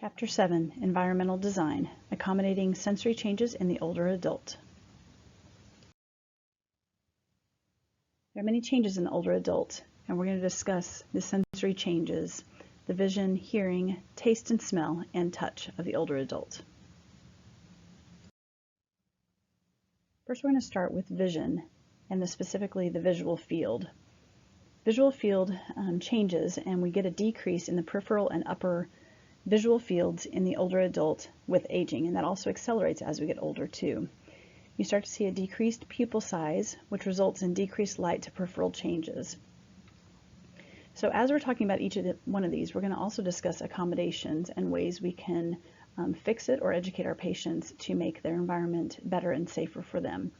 Chapter 7, Environmental Design, Accommodating Sensory Changes in the Older Adult. There are many changes in the older adult, and we're going to discuss the sensory changes, the vision, hearing, taste and smell, and touch of the older adult. First, we're going to start with vision, and specifically the visual field. Visual field changes, and we get a decrease in the peripheral and upper visual fields in the older adult with aging, and that also accelerates as we get older too. You start to see a decreased pupil size, which results in decreased light to peripheral changes. So as we're talking about each one of these, we're going to also discuss accommodations and ways we can fix it or educate our patients to make their environment better and safer for them.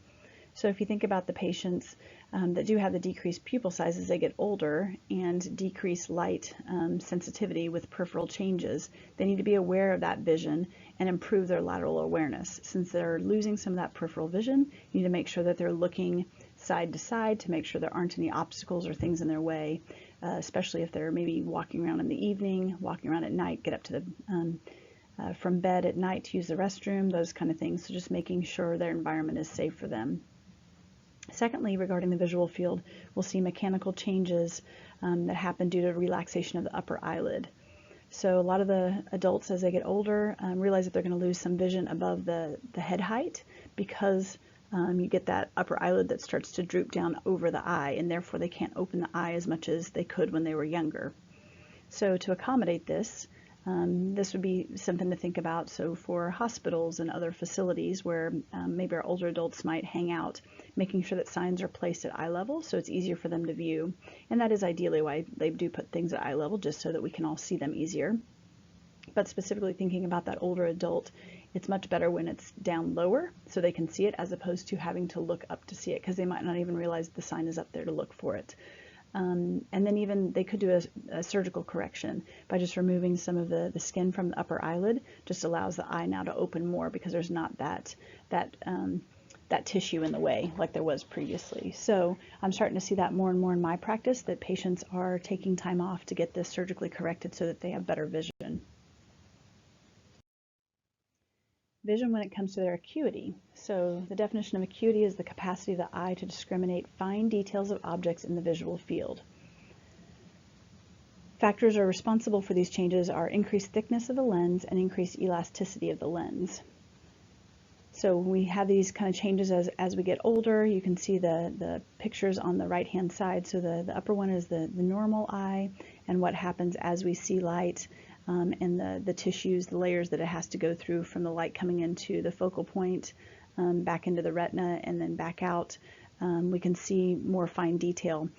So if you think about the patients that do have the decreased pupil size as they get older and decreased light sensitivity with peripheral changes, they need to be aware of that vision and improve their lateral awareness. Since they're losing some of that peripheral vision, you need to make sure that they're looking side to side to make sure there aren't any obstacles or things in their way, especially if they're maybe walking around in the evening, walking around at night, get up to the from bed at night to use the restroom, those kind of things. So just making sure their environment is safe for them. Secondly, regarding the visual field, we'll see mechanical changes that happen due to relaxation of the upper eyelid. So a lot of the adults, as they get older, realize that they're going to lose some vision above the head height because you get that upper eyelid that starts to droop down over the eye, and therefore they can't open the eye as much as they could when they were younger. So to accommodate this, this would be something to think about. So for hospitals and other facilities where maybe our older adults might hang out, making sure that signs are placed at eye level so it's easier for them to view. And that is ideally why they do put things at eye level, just so that we can all see them easier. But specifically thinking about that older adult, it's much better when it's down lower so they can see it, as opposed to having to look up to see it, because they might not even realize the sign is up there to look for it. And then even they could do a surgical correction by just removing some of the skin from the upper eyelid. Just allows the eye now to open more because there's not that tissue in the way like there was previously. So I'm starting to see that more and more in my practice, that patients are taking time off to get this surgically corrected so that they have better vision. Vision when it comes to their acuity. So the definition of acuity is the capacity of the eye to discriminate fine details of objects in the visual field. Factors are responsible for these changes are increased thickness of the lens and increased elasticity of the lens. So we have these kind of changes as we get older. You can see the pictures on the right hand side. So the upper one is the normal eye, and what happens as we see light and the tissues, the layers that it has to go through from the light coming into the focal point, back into the retina, and then back out. We can see more fine detail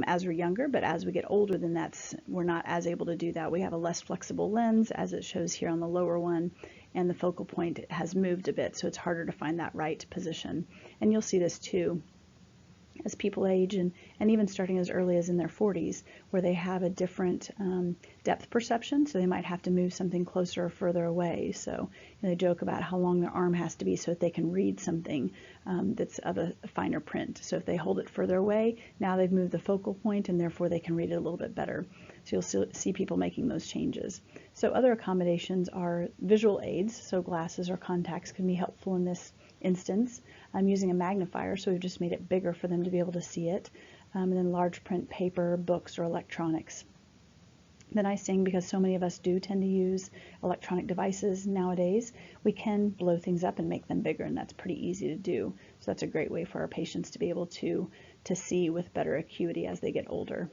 as we're younger, but as we get older, then we're not as able to do that. We have a less flexible lens, as it shows here on the lower one, and the focal point has moved a bit, so it's harder to find that right position. And you'll see this too as people age, and even starting as early as in their 40s, where they have a different depth perception, so they might have to move something closer or further away. So they joke about how long their arm has to be so that they can read something that's of a finer print. So if they hold it further away, now they've moved the focal point, and therefore they can read it a little bit better. So you'll see people making those changes. So other accommodations are visual aids, so glasses or contacts can be helpful in this instance. I'm using a magnifier, so we've just made it bigger for them to be able to see it. And then large print paper, books, or electronics. The nice thing, because so many of us do tend to use electronic devices nowadays, we can blow things up and make them bigger, and that's pretty easy to do. So that's a great way for our patients to be able to see with better acuity as they get older.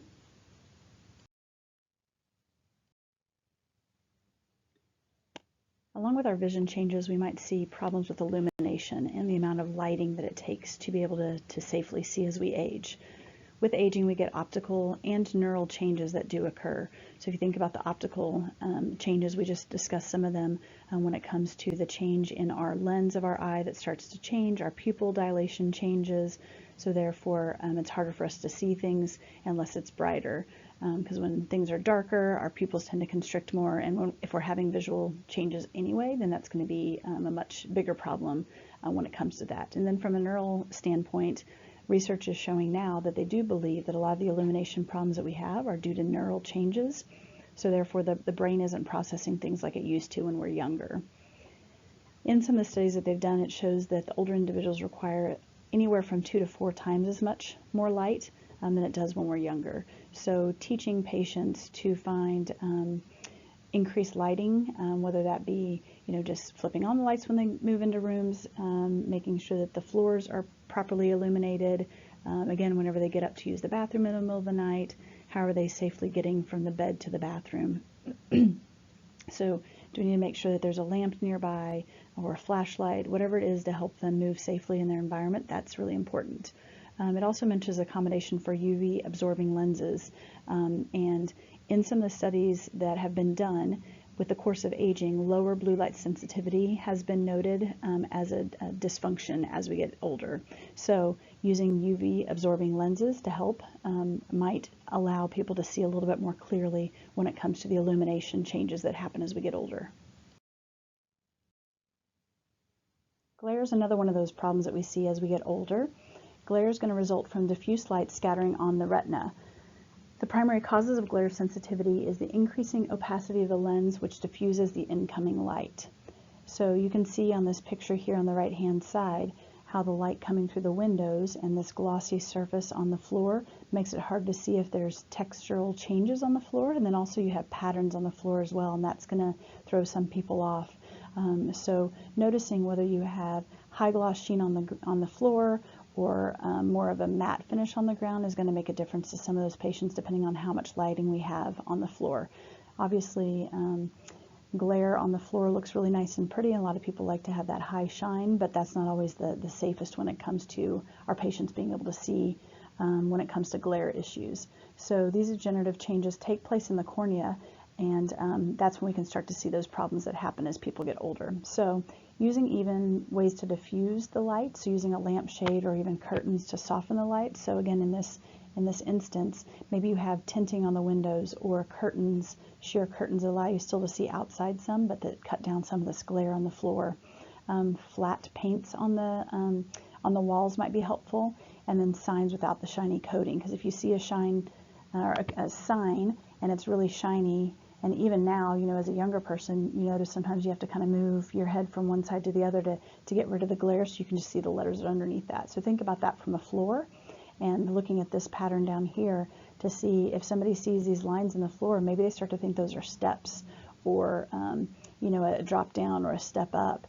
Along with our vision changes, we might see problems with illumination and the amount of lighting that it takes to be able to safely see as we age. With aging, we get optical and neural changes that do occur. So if you think about the optical changes, we just discussed some of them when it comes to the change in our lens of our eye that starts to change, our pupil dilation changes, so therefore it's harder for us to see things unless it's brighter. Because when things are darker, our pupils tend to constrict more, and if we're having visual changes anyway, then that's going to be a much bigger problem when it comes to that. And then from a neural standpoint, research is showing now that they do believe that a lot of the illumination problems that we have are due to neural changes. So therefore the brain isn't processing things like it used to when we're younger. In some of the studies that they've done, it shows that the older individuals require anywhere from 2 to 4 times as much more light than it does when we're younger. So teaching patients to find increased lighting, whether that be just flipping on the lights when they move into rooms, making sure that the floors are properly illuminated, again whenever they get up to use the bathroom in the middle of the night, how are they safely getting from the bed to the bathroom. So do we need to make sure that there's a lamp nearby or a flashlight, whatever it is to help them move safely in their environment? That's really important. It also mentions accommodation for UV absorbing lenses, and in some of the studies that have been done with the course of aging, lower blue light sensitivity has been noted as a dysfunction as we get older. So using UV absorbing lenses to help might allow people to see a little bit more clearly when it comes to the illumination changes that happen as we get older. Glare is another one of those problems that we see as we get older. Glare is going to result from diffuse light scattering on the retina. The primary causes of glare sensitivity is the increasing opacity of the lens, which diffuses the incoming light. So you can see on this picture here on the right hand side how the light coming through the windows and this glossy surface on the floor makes it hard to see if there's textural changes on the floor, and then also you have patterns on the floor as well, and that's going to throw some people off. So noticing whether you have high gloss sheen on the floor or more of a matte finish on the ground is going to make a difference to some of those patients depending on how much lighting we have on the floor. Obviously, glare on the floor looks really nice and pretty, and a lot of people like to have that high shine, but that's not always the safest when it comes to our patients being able to see when it comes to glare issues. So these degenerative changes take place in the cornea, and that's when we can start to see those problems that happen as people get older. So using even ways to diffuse the light, so using a lampshade or even curtains to soften the light. So again, in this instance, maybe you have tinting on the windows or curtains, sheer curtains that allow you still to see outside some, but that cut down some of this glare on the floor. Flat paints on the walls might be helpful, and then signs without the shiny coating, because if you see a sign and it's really shiny, and even now, as a younger person, you notice sometimes you have to kind of move your head from one side to the other to get rid of the glare, so you can just see the letters underneath that. So think about that from a floor, and looking at this pattern down here to see if somebody sees these lines in the floor, maybe they start to think those are steps or a drop down or a step up.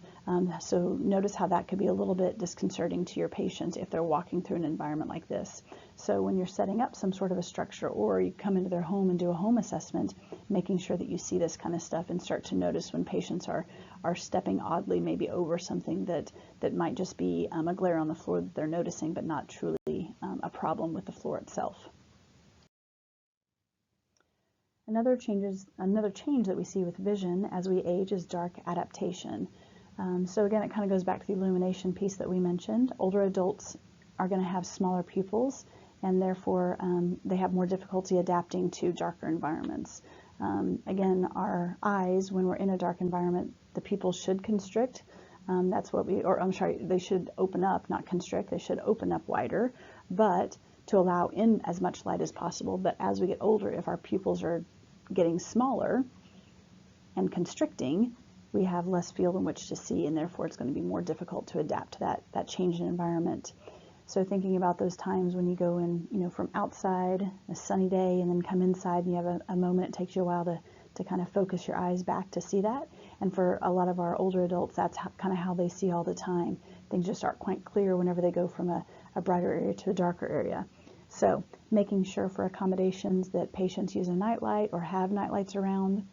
So notice how that could be a little bit disconcerting to your patients if they're walking through an environment like this. So when you're setting up some sort of a structure, or you come into their home and do a home assessment, making sure that you see this kind of stuff and start to notice when patients are stepping oddly, maybe over something that might just be a glare on the floor that they're noticing, but not truly a problem with the floor itself. Another change that we see with vision as we age is dark adaptation. So again, it kind of goes back to the illumination piece that we mentioned. Older adults are going to have smaller pupils, and therefore they have more difficulty adapting to darker environments. Again, our eyes, when we're in a dark environment, the pupils should constrict. They should open up, not constrict. They should open up wider, but to allow in as much light as possible. But as we get older, if our pupils are getting smaller and constricting, we have less field in which to see, and therefore it's going to be more difficult to adapt to that change in environment. So thinking about those times when you go in, from outside, a sunny day, and then come inside and you have a moment, it takes you a while to kind of focus your eyes back to see that. And for a lot of our older adults, that's kind of how they see all the time. Things just aren't quite clear whenever they go from a brighter area to a darker area. So making sure for accommodations that patients use a nightlight or have nightlights around,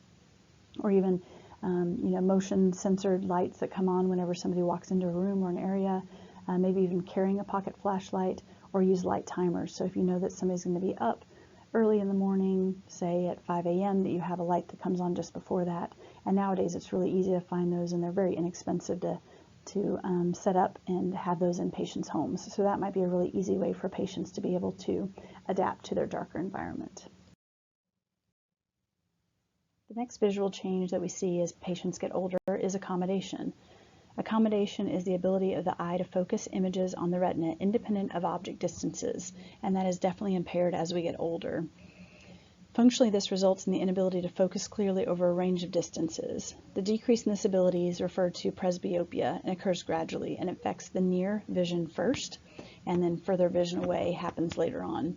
or even motion censored lights that come on whenever somebody walks into a room or an area, maybe even carrying a pocket flashlight, or use light timers. So if you know that somebody's going to be up early in the morning, say at 5 a.m., that you have a light that comes on just before that. And nowadays it's really easy to find those, and they're very inexpensive to set up and have those in patients' homes. So that might be a really easy way for patients to be able to adapt to their darker environment. The next visual change that we see as patients get older is accommodation. Accommodation is the ability of the eye to focus images on the retina independent of object distances, and that is definitely impaired as we get older. Functionally, this results in the inability to focus clearly over a range of distances. The decrease in this ability is referred to presbyopia and occurs gradually and affects the near vision first, and then further vision away happens later on.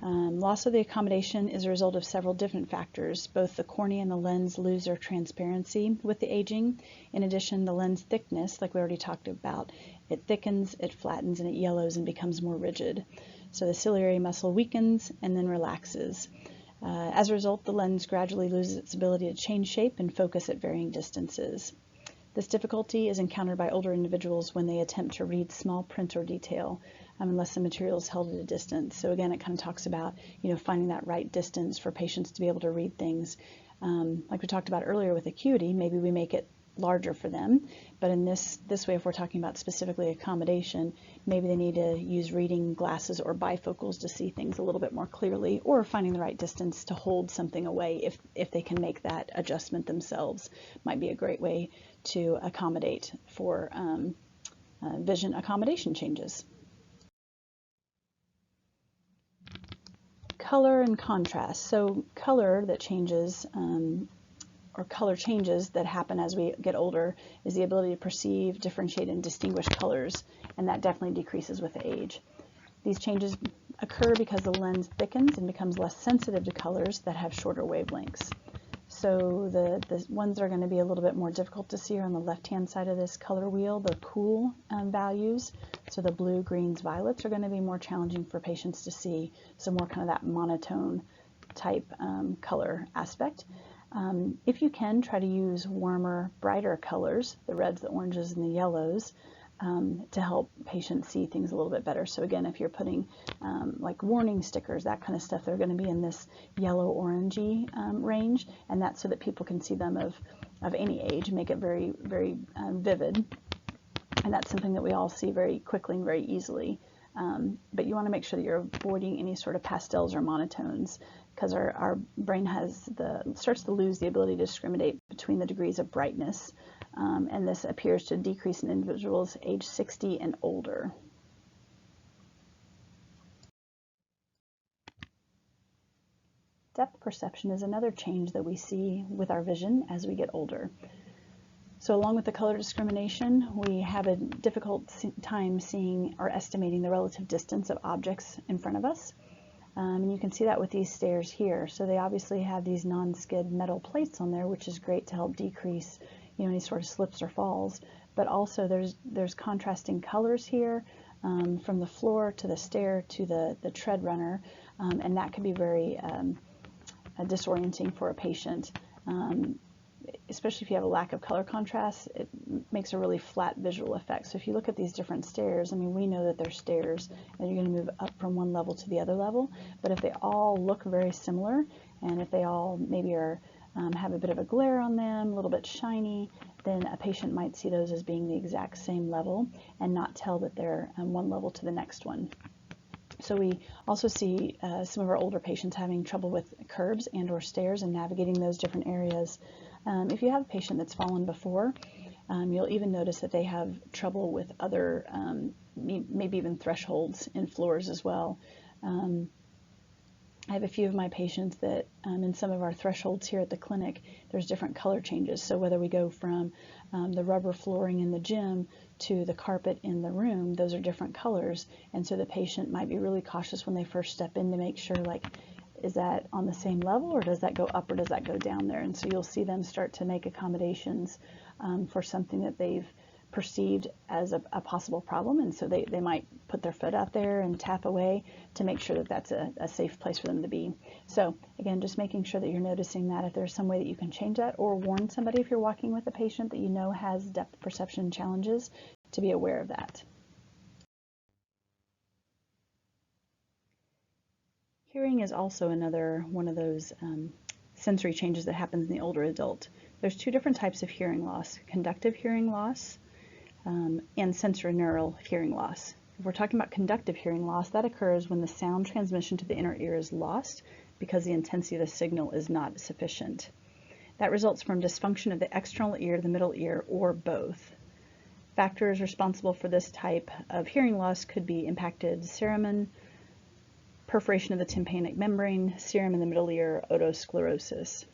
Loss of the accommodation is a result of several different factors. Both the cornea and the lens lose their transparency with the aging. In addition, the lens thickness, like we already talked about, it thickens, it flattens, and it yellows and becomes more rigid. So the ciliary muscle weakens and then relaxes. As a result, the lens gradually loses its ability to change shape and focus at varying distances. This difficulty is encountered by older individuals when they attempt to read small print or detail, unless the material is held at a distance. So again, it kind of talks about, finding that right distance for patients to be able to read things. Like we talked about earlier with acuity, maybe we make it larger for them, but in this way, if we're talking about specifically accommodation, maybe they need to use reading glasses or bifocals to see things a little bit more clearly, or finding the right distance to hold something away if they can make that adjustment themselves. Might be a great way to accommodate for vision accommodation changes. Color and contrast. So color that changes, or color changes that happen as we get older, is the ability to perceive, differentiate, and distinguish colors, and that definitely decreases with age. These changes occur because the lens thickens and becomes less sensitive to colors that have shorter wavelengths. So the ones that are going to be a little bit more difficult to see are on the left-hand side of this color wheel, the cool values. So the blue, greens, violets are going to be more challenging for patients to see, so more kind of that monotone type color aspect. If you can, try to use warmer, brighter colors, the reds, the oranges, and the yellows, to help patients see things a little bit better. So again, if you're putting like warning stickers, that kind of stuff, they're going to be in this yellow-orangey range, and that's so that people can see them of any age, make it very, very vivid. And that's something that we all see very quickly and very easily. But you want to make sure that you're avoiding any sort of pastels or monotones, because our brain starts to lose the ability to discriminate between the degrees of brightness. And this appears to decrease in individuals age 60 and older. Depth perception is another change that we see with our vision as we get older. So along with the color discrimination, we have a difficult time seeing or estimating the relative distance of objects in front of us. And you can see that with these stairs here. So they obviously have these non-skid metal plates on there, which is great to help decrease any sort of slips or falls. But also there's contrasting colors here, from the floor to the stair to the tread runner, and that can be very disorienting for a patient. Especially if you have a lack of color contrast, it makes a really flat visual effect. So if you look at these different stairs, I mean, we know that they're stairs and you're going to move up from one level to the other level, but if they all look very similar, and if they all maybe are have a bit of a glare on them, a little bit shiny, then a patient might see those as being the exact same level and not tell that they're one level to the next one. So we also see some of our older patients having trouble with curbs and or stairs and navigating those different areas. If you have a patient that's fallen before, you'll even notice that they have trouble with other, maybe even thresholds in floors as well. I have a few of my patients that in some of our thresholds here at the clinic, there's different color changes. So whether we go from the rubber flooring in the gym to the carpet in the room, those are different colors. And so the patient might be really cautious when they first step in to make sure, like, is that on the same level, or does that go up, or does that go down there? And so you'll see them start to make accommodations for something that they've perceived as a possible problem, and so they might put their foot out there and tap away to make sure that that's a safe place for them to be. So again, just making sure that you're noticing that, if there's some way that you can change that, or warn somebody if you're walking with a patient that you know has depth perception challenges, to be aware of that. Hearing is also another one of those sensory changes that happens in the older adult. There's two different types of hearing loss: conductive hearing loss and sensorineural hearing loss. If we're talking about conductive hearing loss, that occurs when the sound transmission to the inner ear is lost because the intensity of the signal is not sufficient. That results from dysfunction of the external ear, the middle ear, or both. Factors responsible for this type of hearing loss could be impacted cerumen, perforation of the tympanic membrane, serum in the middle ear, otosclerosis.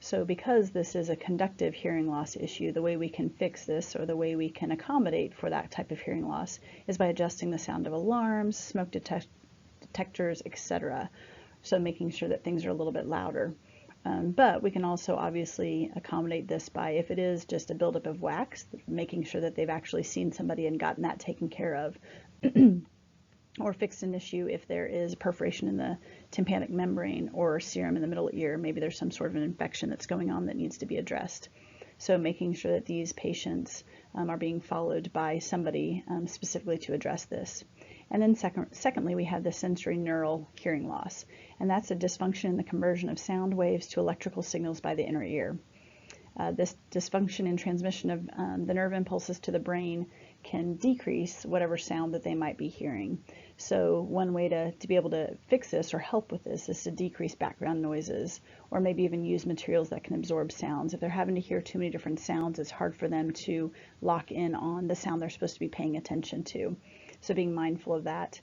So because this is a conductive hearing loss issue, the way we can fix this, or the way we can accommodate for that type of hearing loss, is by adjusting the sound of alarms, smoke detectors, etc. So making sure that things are a little bit louder. But we can also obviously accommodate this by, if it is just a buildup of wax, making sure that they've actually seen somebody and gotten that taken care of. Or fixed an issue if there is perforation in the tympanic membrane or serum in the middle ear. Maybe there's some sort of an infection that's going on that needs to be addressed. So making sure that these patients are being followed by somebody specifically to address this. And then secondly, we have the sensory neural hearing loss, and that's a dysfunction in the conversion of sound waves to electrical signals by the inner ear. This dysfunction in transmission of the nerve impulses to the brain can decrease whatever sound that they might be hearing. So one way to be able to fix this or help with this is to decrease background noises, or maybe even use materials that can absorb sounds. If they're having to hear too many different sounds, it's hard for them to lock in on the sound they're supposed to be paying attention to. So being mindful of that.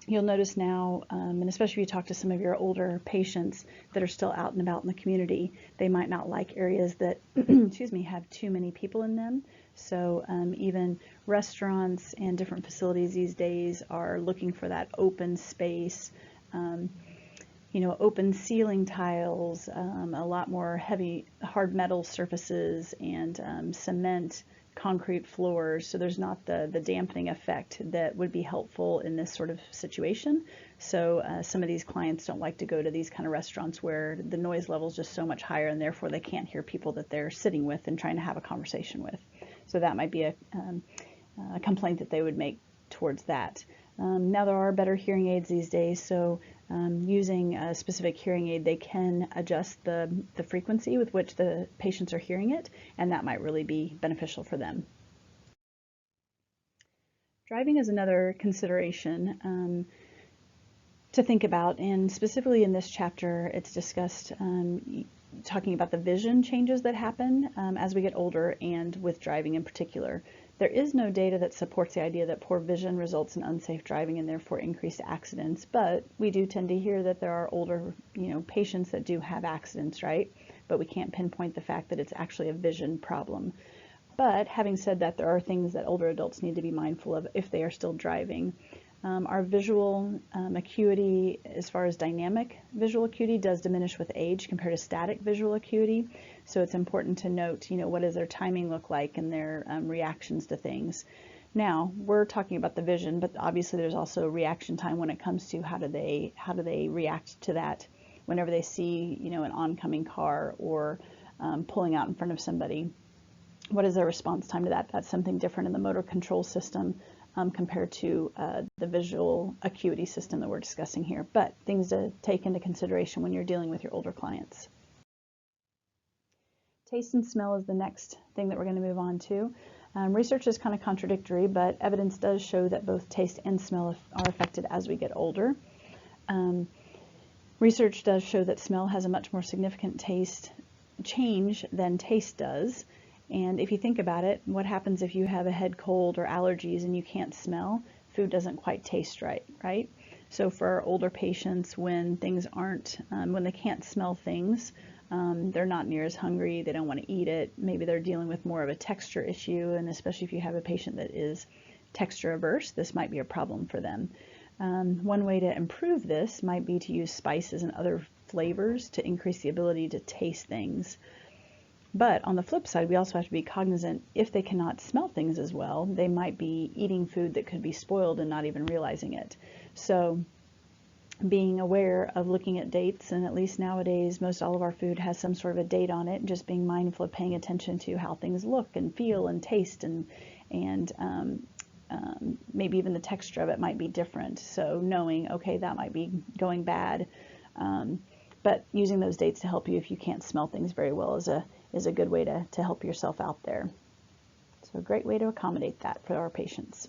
You'll notice now, and especially if you talk to some of your older patients that are still out and about in the community, they might not like areas that, excuse me, have too many people in them. So even restaurants and different facilities these days are looking for that open space, open ceiling tiles, a lot more heavy hard metal surfaces, and cement, concrete floors, so there's not the dampening effect that would be helpful in this sort of situation. So some of these clients don't like to go to these kind of restaurants where the noise level is just so much higher, and therefore they can't hear people that they're sitting with and trying to have a conversation with. So that might be a complaint that they would make towards that. Now there are better hearing aids these days, so using a specific hearing aid, they can adjust the frequency with which the patients are hearing it, and that might really be beneficial for them. Driving is another consideration to think about, and specifically in this chapter it's discussed talking about the vision changes that happen as we get older, and with driving in particular. There is no data that supports the idea that poor vision results in unsafe driving and therefore increased accidents, but we do tend to hear that there are older, patients that do have accidents, right? But we can't pinpoint the fact that it's actually a vision problem. But having said that, there are things that older adults need to be mindful of if they are still driving. Our visual acuity, as far as dynamic visual acuity, does diminish with age compared to static visual acuity. So it's important to note, what does their timing look like and their reactions to things. Now, we're talking about the vision, but obviously there's also reaction time when it comes to how do they react to that whenever they see, an oncoming car or pulling out in front of somebody. What is their response time to that? That's something different in the motor control system compared to the visual acuity system that we're discussing here, but things to take into consideration when you're dealing with your older clients. Taste and smell is the next thing that we're going to move on to. Research is kind of contradictory, but evidence does show that both taste and smell are affected as we get older. Research does show that smell has a much more significant taste change than taste does. And if you think about it, what happens if you have a head cold or allergies and you can't smell? Food doesn't quite taste right, right? So for our older patients, when things aren't, when they can't smell things, they're not near as hungry, they don't want to eat it, maybe they're dealing with more of a texture issue, and especially if you have a patient that is texture averse, this might be a problem for them. One way to improve this might be to use spices and other flavors to increase the ability to taste things. But on the flip side, we also have to be cognizant if they cannot smell things as well, they might be eating food that could be spoiled and not even realizing it. So being aware of looking at dates, and at least nowadays most all of our food has some sort of a date on it, and just being mindful of paying attention to how things look and feel and taste, and maybe even the texture of it might be different. So knowing, okay, that might be going bad, but using those dates to help you if you can't smell things very well is a good way to help yourself out there. So a great way to accommodate that for our patients.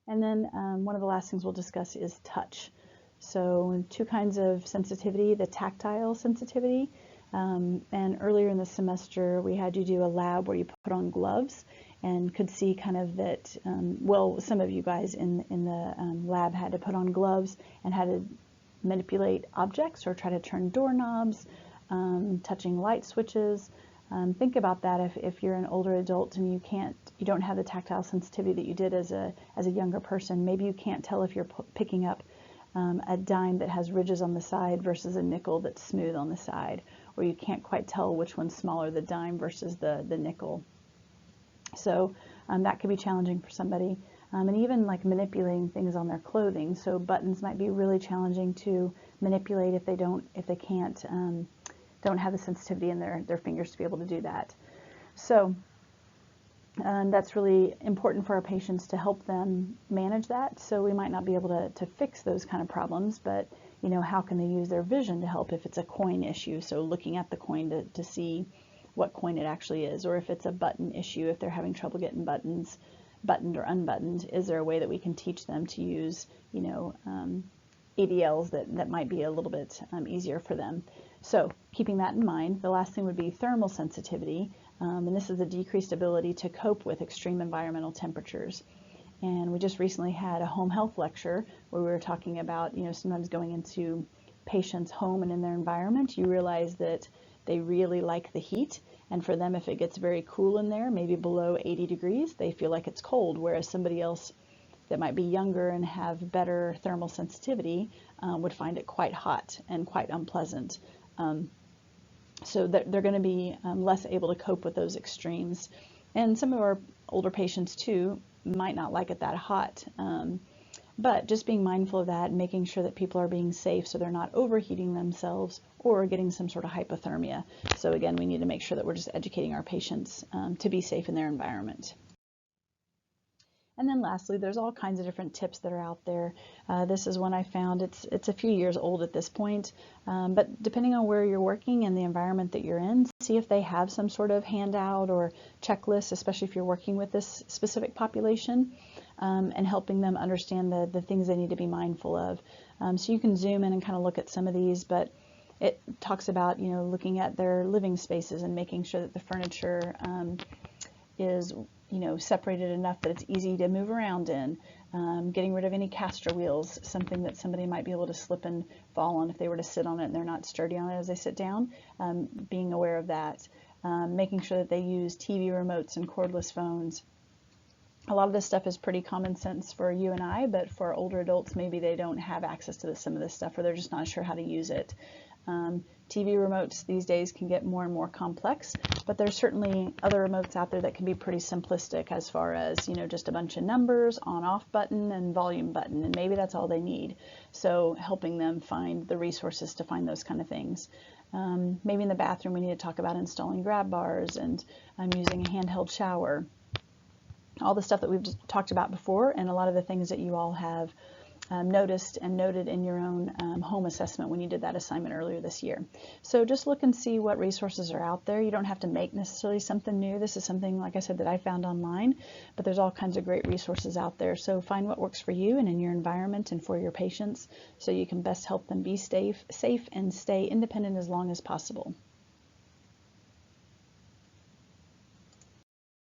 And then one of the last things we'll discuss is touch. So two kinds of sensitivity, the tactile sensitivity, and earlier in the semester we had you do a lab where you put on gloves and could see kind of that, well, some of you guys in the lab had to put on gloves and had to manipulate objects or try to turn doorknobs, touching light switches. Think about that if you're an older adult and you don't have the tactile sensitivity that you did as a younger person. Maybe you can't tell if you're picking up a dime that has ridges on the side versus a nickel that's smooth on the side, or you can't quite tell which one's smaller, the dime versus the nickel. So that could be challenging for somebody. And even like manipulating things on their clothing. So buttons might be really challenging to manipulate if they can't don't have the sensitivity in their fingers to be able to do that. So that's really important for our patients to help them manage that. So we might not be able to fix those kind of problems, but how can they use their vision to help if it's a coin issue? So looking at the coin to see what coin it actually is, or if it's a button issue, if they're having trouble getting buttons buttoned or unbuttoned, is there a way that we can teach them to use, ADLs that might be a little bit easier for them? So keeping that in mind, the last thing would be thermal sensitivity, and this is a decreased ability to cope with extreme environmental temperatures. And we just recently had a home health lecture where we were talking about, sometimes going into patients' home and in their environment, you realize that they really like the heat, and for them, if it gets very cool in there, maybe below 80 degrees, they feel like it's cold, whereas somebody else that might be younger and have better thermal sensitivity would find it quite hot and quite unpleasant. So they're going to be less able to cope with those extremes. And some of our older patients too might not like it that hot. But just being mindful of that and making sure that people are being safe so they're not overheating themselves or getting some sort of hypothermia. So again, we need to make sure that we're just educating our patients to be safe in their environment. And then lastly, there's all kinds of different tips that are out there. This is one I found. It's a few years old at this point, but depending on where you're working and the environment that you're in, see if they have some sort of handout or checklist, especially if you're working with this specific population, and helping them understand the things they need to be mindful of. So you can zoom in and kind of look at some of these, but it talks about, looking at their living spaces and making sure that the furniture is separated enough that it's easy to move around in, getting rid of any caster wheels, something that somebody might be able to slip and fall on if they were to sit on it and they're not sturdy on it as they sit down, being aware of that, making sure that they use TV remotes and cordless phones. A lot of this stuff is pretty common sense for you and I, but for older adults, maybe they don't have access to some of this stuff, or they're just not sure how to use it. TV remotes these days can get more and more complex, but there's certainly other remotes out there that can be pretty simplistic as far as, just a bunch of numbers, on-off button, and volume button, and maybe that's all they need. So helping them find the resources to find those kind of things. Maybe in the bathroom we need to talk about installing grab bars and using a handheld shower. All the stuff that we've talked about before, and a lot of the things that you all have noticed and noted in your own home assessment when you did that assignment earlier this year. So just look and see what resources are out there. You don't have to make necessarily something new. This is something, like I said, that I found online, but there's all kinds of great resources out there. So find what works for you and in your environment and for your patients so you can best help them be safe and stay independent as long as possible.